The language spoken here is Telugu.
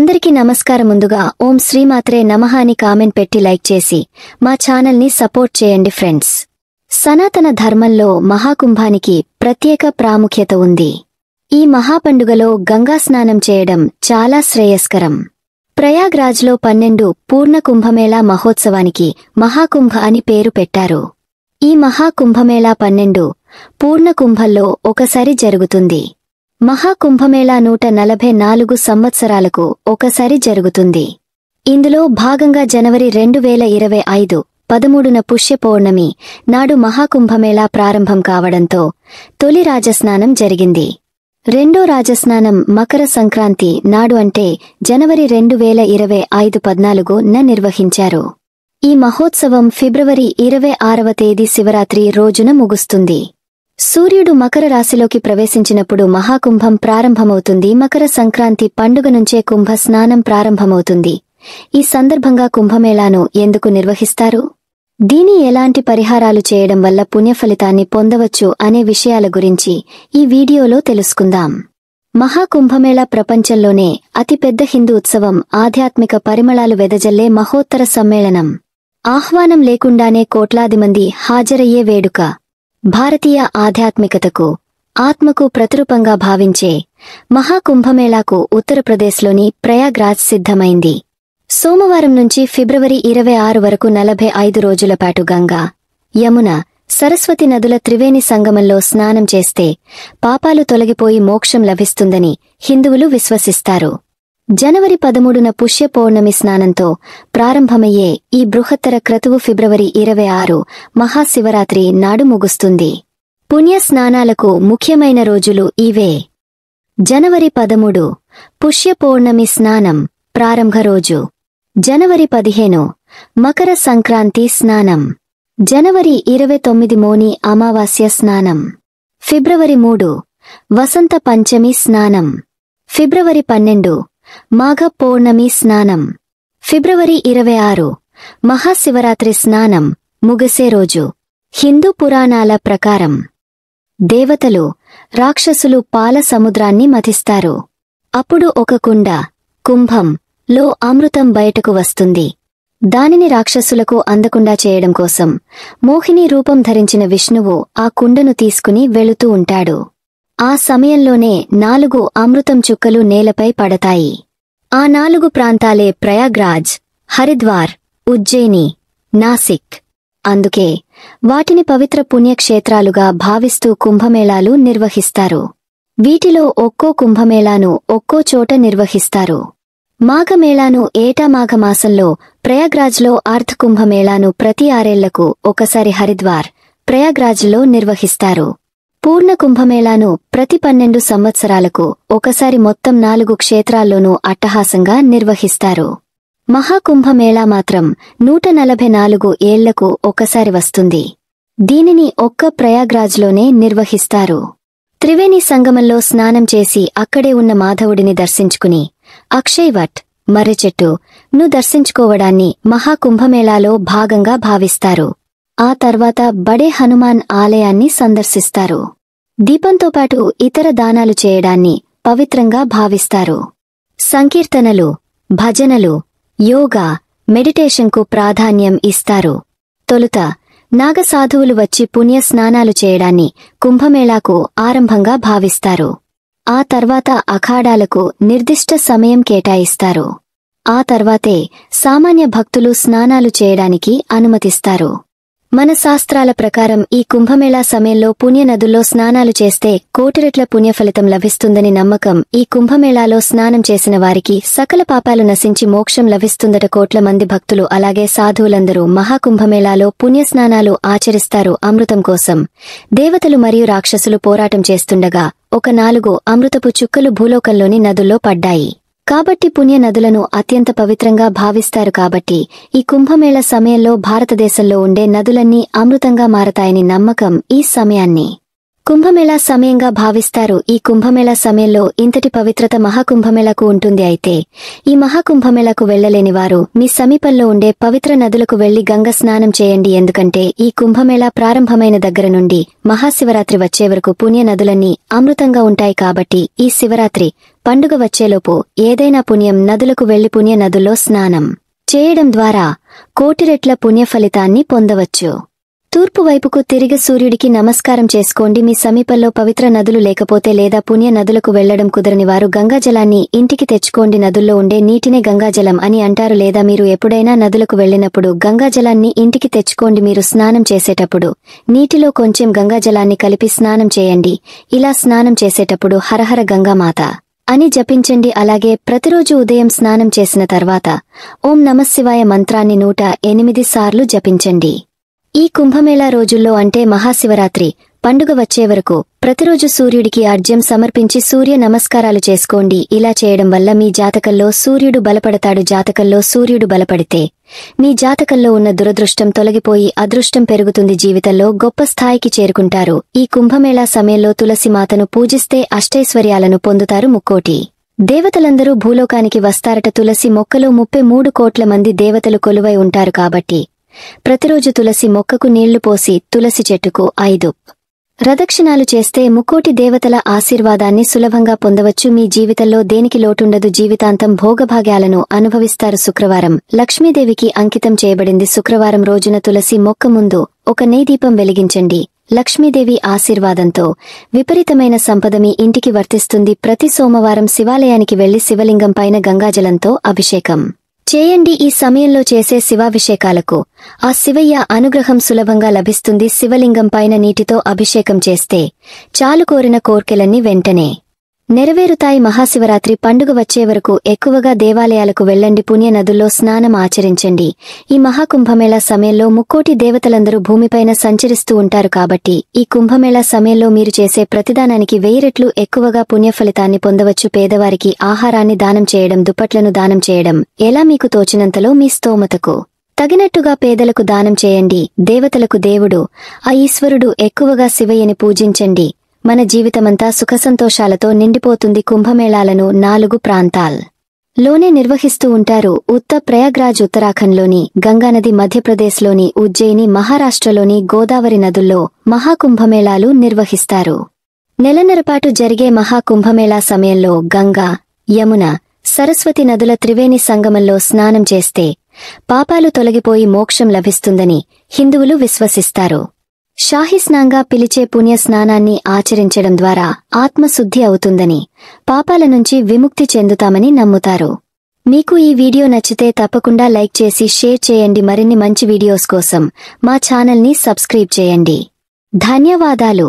అందరికీ నమస్కారం. ముందుగా ఓం శ్రీమాత్రే నమః అని కామెంట్ పెట్టి లైక్ చేసి మా ఛానల్ని సపోర్ట్ చేయండి ఫ్రెండ్స్. సనాతన ధర్మంలో మహాకుంభానికి ప్రత్యేక ప్రాముఖ్యత ఉంది. ఈ మహాపండుగలో గంగా స్నానం చేయడం చాలా శ్రేయస్కరం. ప్రయాగ్రాజ్లో 12 పూర్ణ కుంభమేళా మహోత్సవానికి మహాకుంభ అని పేరు పెట్టారు. ఈ మహాకుంభమేళా 12 పూర్ణ కుంభంలో ఒకసారి జరుగుతుంది. మహాకుంభమేళా 144 సంవత్సరాలకు ఒకసారి జరుగుతుంది. ఇందులో భాగంగా జనవరి 2025 13న పుష్య పౌర్ణమి నాడు మహాకుంభమేళా ప్రారంభం కావడంతో తొలి రాజస్నానం జరిగింది. రెండో రాజస్నానం మకర సంక్రాంతి నాడు అంటే జనవరి 2025 14న నిర్వహించారు. ఈ మహోత్సవం ఫిబ్రవరి 26వ తేదీ శివరాత్రి రోజున ముగుస్తుంది. సూర్యుడు మకర రాశిలోకి ప్రవేశించినప్పుడు మహాకుంభం ప్రారంభమవుతుంది. మకర సంక్రాంతి పండుగ నుంచే కుంభ స్నానం ప్రారంభమవుతుంది. ఈ సందర్భంగా కుంభమేళాను ఎందుకు నిర్వహిస్తారు, దీని ఎలాంటి పరిహారాలు చేయడం వల్ల పుణ్యఫలితాన్ని పొందవచ్చు అనే విషయాల గురించి ఈ వీడియోలో తెలుసుకుందాం. మహాకుంభమేళా ప్రపంచంలోనే అతిపెద్ద హిందూ ఉత్సవం. ఆధ్యాత్మిక పరిమళాలు వెదజల్లే మహోత్తర సమ్మేళనం. ఆహ్వానం లేకుండానే కోట్లాది మంది హాజరయ్యే వేడుక. భారతీయ ఆధ్యాత్మికతకు, ఆత్మకు ప్రతిరూపంగా భావించే మహాకుంభమేళాకు ఉత్తరప్రదేశ్లోని ప్రయాగ్రాజ్ సిద్ధమైంది. సోమవారం నుంచి ఫిబ్రవరి 26 వరకు 45 రోజుల పాటు గంగా, యమున, సరస్వతి నదుల త్రివేణి సంగమంలో స్నానం చేస్తే పాపాలు తొలగిపోయి మోక్షం లభిస్తుందని హిందువులు విశ్వసిస్తారు. జనవరి 13న పుష్య పౌర్ణమి స్నానంతో ప్రారంభమయ్యే ఈ బృహత్తర క్రతువు ఫిబ్రవరి 26 మహాశివరాత్రి నాడు ముగుస్తుంది. పుణ్య స్నానాలకు ముఖ్యమైన రోజులు ఇవే. జనవరి 13 పుష్య పౌర్ణమి స్నానం ప్రారంభ రోజు. జనవరి 15 మకర సంక్రాంతి స్నానం. జనవరి 29 మోని అమావాస్య స్నానం. ఫిబ్రవరి 3 వసంత పంచమి స్నానం. ఫిబ్రవరి 12 మాఘ పౌర్ణమి స్నానం. ఫిబ్రవరి 26 మహాశివరాత్రి స్నానం ముగిసే రోజు. హిందూ పురాణాల ప్రకారం దేవతలు, రాక్షసులు పాల సముద్రాన్ని మథిస్తారు. అప్పుడు ఒక కుండ, కుంభం లో అమృతం బయటకు వస్తుంది. దానిని రాక్షసులకు అందకుండా చేయడం కోసం మోహిని రూపం ధరించిన విష్ణువు ఆ కుండను తీసుకుని వెళుతూ ఉంటాడు. ఆ సమయంలోనే 4 అమృతం చుక్కలు నేలపై పడతాయి. ఆ 4 ప్రాంతాలే ప్రయాగ్రాజ్, హరిద్వార్, ఉజ్జయిని, నాసిక్. అందుకే వాటిని పవిత్ర పుణ్యక్షేత్రాలుగా భావిస్తూ కుంభమేళాలు నిర్వహిస్తారు. వీటిలో ఒక్కో కుంభమేళాను ఒక్కో చోట నిర్వహిస్తారు. మాఘమేళాను ఏటా మాఘమాసంలో ప్రయాగ్రాజ్లో, అర్ధ కుంభమేళాను ప్రతి 6 ఏళ్లకు ఒకసారి హరిద్వార్, ప్రయాగ్రాజ్లో నిర్వహిస్తారు. పూర్ణ కుంభమేళాను ప్రతి 12 సంవత్సరాలకు ఒకసారి మొత్తం 4 క్షేత్రాల్లోనూ అట్టహాసంగా నిర్వహిస్తారు. మహాకుంభమేళా మాత్రం 144 ఏళ్లకు ఒకసారి వస్తుంది. దీనిని ఒక్క ప్రయాగ్రాజ్లోనే నిర్వహిస్తారు. త్రివేణి సంగమంలో స్నానం చేసి అక్కడే ఉన్న మాధవుడిని దర్శించుకుని అక్షయ్వట్, మర్రిచెట్టు ను దర్శించుకోవడాన్ని మహాకుంభమేళాలో భాగంగా భావిస్తారు. ఆ తర్వాత బడే హనుమాన్ ఆలయాన్ని సందర్శిస్తారు. దీపంతో పాటు ఇతర దానాలు చేయడాన్ని పవిత్రంగా భావిస్తారు. సంకీర్తనలు, భజనలు, యోగా, మెడిటేషన్కు ప్రాధాన్యం ఇస్తారు. తొలుత నాగసాధువులు వచ్చి పుణ్య స్నానాలు చేయడాన్ని కుంభమేళాకు ఆరంభంగా భావిస్తారు. ఆ తర్వాత అఖాడాలకు నిర్దిష్ట సమయం కేటాయిస్తారు. ఆ తర్వాతే సామాన్య భక్తులు స్నానాలు చేయడానికి అనుమతిస్తారు. మన శాస్త్రాల ప్రకారం ఈ కుంభమేళా సమయంలో పుణ్య నదుల్లో స్నానాలు చేస్తే కోటిరెట్ల పుణ్యఫలితం లభిస్తుందని నమ్మకం. ఈ కుంభమేళాలో స్నానం చేసిన వారికి సకల పాపాలు నశించి మోక్షం లభిస్తుందట. కోట్ల మంది భక్తులు అలాగే సాధువులందరూ మహాకుంభమేళాలో పుణ్యస్నానాలు ఆచరిస్తారు. అమృతం కోసం దేవతలు మరియు రాక్షసులు పోరాటం చేస్తుండగా ఒక 4 అమృతపు చుక్కలు భూలోకంలోని నదుల్లో పడ్డాయి. కాబట్టి పుణ్య నదులను అత్యంత పవిత్రంగా భావిస్తారు. కాబట్టి ఈ కుంభమేళా సమయంలో భారతదేశంలో ఉండే నదులన్నీ అమృతంగా మారతాయని నమ్మకం. ఈ సమయాన్ని కుంభమేళా సమయంగా భావిస్తారు. ఈ కుంభమేళా సమయంలో ఇంతటి పవిత్రత మహాకుంభమేళాకు ఉంటుంది. అయితే ఈ మహాకుంభమేళాకు వెళ్లలేని వారు మీ సమీపంలో ఉండే పవిత్ర నదులకు వెళ్లి గంగ స్నానం చేయండి. ఎందుకంటే ఈ కుంభమేళా ప్రారంభమైన దగ్గర నుండి మహాశివరాత్రి వచ్చే వరకు పుణ్య నదులన్నీ అమృతంగా ఉంటాయి. కాబట్టి ఈ శివరాత్రి పండుగ వచ్చేలోపు ఏదైనా పుణ్యం నదులకు వెళ్లి పుణ్య నదుల్లో స్నానం చేయడం ద్వారా కోటి రెట్ల పుణ్య ఫలితాన్ని పొందవచ్చు. తూర్పు వైపుకు తిరిగి సూర్యుడికి నమస్కారం చేసుకోండి. మీ సమీపంలో పవిత్ర నదులు లేకపోతే లేదా పుణ్య నదులకు వెళ్లడం కుదరని వారు గంగాజలాన్ని ఇంటికి తెచ్చుకోండి. నదుల్లో ఉండే నీటినే గంగాజలం అని అంటారు. లేదా మీరు ఎప్పుడైనా నదులకు వెళ్లినప్పుడు గంగాజలాన్ని ఇంటికి తెచ్చుకోండి. మీరు స్నానం చేసేటప్పుడు నీటిలో కొంచెం గంగాజలాన్ని కలిపి స్నానం చేయండి. ఇలా స్నానం చేసేటప్పుడు హరహర గంగామాత అని జపించండి. అలాగే ప్రతిరోజు ఉదయం స్నానం చేసిన తర్వాత ఓం నమఃశివాయ మంత్రాన్ని 108 సార్లు జపించండి. ఈ కుంభమేళా రోజుల్లో అంటే మహాశివరాత్రి పండుగ వచ్చే వరకు ప్రతిరోజు సూర్యుడికి అర్ఘ్యం సమర్పించి సూర్య నమస్కారాలు చేసుకోండి. ఇలా చేయడం వల్ల మీ జాతకంలో సూర్యుడు బలపడతాడు. జాతకంలో సూర్యుడు బలపడితే మీ జాతకంలో ఉన్న దురదృష్టం తొలగిపోయి అదృష్టం పెరుగుతుంది. జీవితంలో గొప్ప స్థాయికి చేరుకుంటారు. ఈ కుంభమేళా సమయంలో తులసి మాతను పూజిస్తే అష్టైశ్వర్యాలను పొందుతారు. ముక్కోటి దేవతలందరూ భూలోకానికి వస్తారట. తులసి మొక్కలో 33 కోట్ల మంది దేవతలు కొలువై ఉంటారు. కాబట్టి ప్రతిరోజు తులసి మొక్కకు నీళ్లు పోసి తులసి చెట్టుకు 5 ప్రదక్షిణాలు చేస్తే ముక్కోటి దేవతల ఆశీర్వాదాన్ని సులభంగా పొందవచ్చు. మీ జీవితంలో దేనికి లోటుండదు. జీవితాంతం భోగభాగ్యాలను అనుభవిస్తారు. శుక్రవారం లక్ష్మీదేవికి అంకితం చేయబడింది. శుక్రవారం రోజున తులసి మొక్క ముందు ఒక నెయ్యిదీపం వెలిగించండి. లక్ష్మీదేవి ఆశీర్వాదంతో విపరీతమైన సంపద మీ ఇంటికి వర్తిస్తుంది. ప్రతి సోమవారం శివాలయానికి వెళ్లి శివలింగం పైన గంగాజలంతో అభిషేకం చేయండి. ఈ సమయంలో చేసే శివాభిషేకాలకు ఆ శివయ్య అనుగ్రహం సులభంగా లభిస్తుంది. శివలింగం పైన నీటితో అభిషేకం చేస్తే చాలు కోరిన కోర్కెలన్నీ వెంటనే నెరవేరుతాయి. మహాశివరాత్రి పండుగ వచ్చే వరకు ఎక్కువగా దేవాలయాలకు వెళ్లండి. పుణ్య నదుల్లో స్నానం ఆచరించండి. ఈ మహాకుంభమేళా సమయంలో ముక్కోటి దేవతలందరూ భూమిపైన సంచరిస్తూ ఉంటారు. కాబట్టి ఈ కుంభమేళా సమయంలో మీరు చేసే ప్రతిదానానికి 1000 రెట్లు ఎక్కువగా పుణ్యఫలితాన్ని పొందవచ్చు. పేదవారికి ఆహారాన్ని దానం చేయడం, దుప్పట్లను దానం చేయడం, ఎలా మీకు తోచినంతలో మీ స్తోమతకు తగినట్టుగా పేదలకు దానం చేయండి. దేవతలకు దేవుడు ఆ ఈశ్వరుడు ఎక్కువగా శివయ్యని పూజించండి. మన జీవితమంతా సుఖసంతోషాలతో నిండిపోతుంది. కుంభమేళాలను 4 ప్రాంతాల్లోనే నిర్వహిస్తూ ఉంటారు. ఉత్తర్ ప్రయాగ్రాజ్ ఉత్తరాఖండ్లోని, గంగానది మధ్యప్రదేశ్లోని, ఉజ్జయిని మహారాష్ట్రలోని గోదావరి నదుల్లో మహాకుంభమేళాలు నిర్వహిస్తారు. నెలన్నరపాటు జరిగే మహాకుంభమేళా సమయంలో గంగా, యమున, సరస్వతి నదుల త్రివేణి సంగమంలో స్నానం చేస్తే పాపాలు తొలగిపోయి మోక్షం లభిస్తుందని హిందువులు విశ్వసిస్తారు. షాహీస్నాంగా పిలిచే పుణ్య స్నానాన్ని ఆచరించడం ద్వారా ఆత్మశుద్ధి అవుతుందని, పాపాల నుంచి విముక్తి చెందుతామని నమ్ముతారు. మీకు ఈ వీడియో నచ్చితే తప్పకుండా లైక్ చేసి షేర్ చేయండి. మరిన్ని మంచి వీడియోస్ కోసం మా ఛానల్ని సబ్స్క్రైబ్ చేయండి. ధన్యవాదాలు.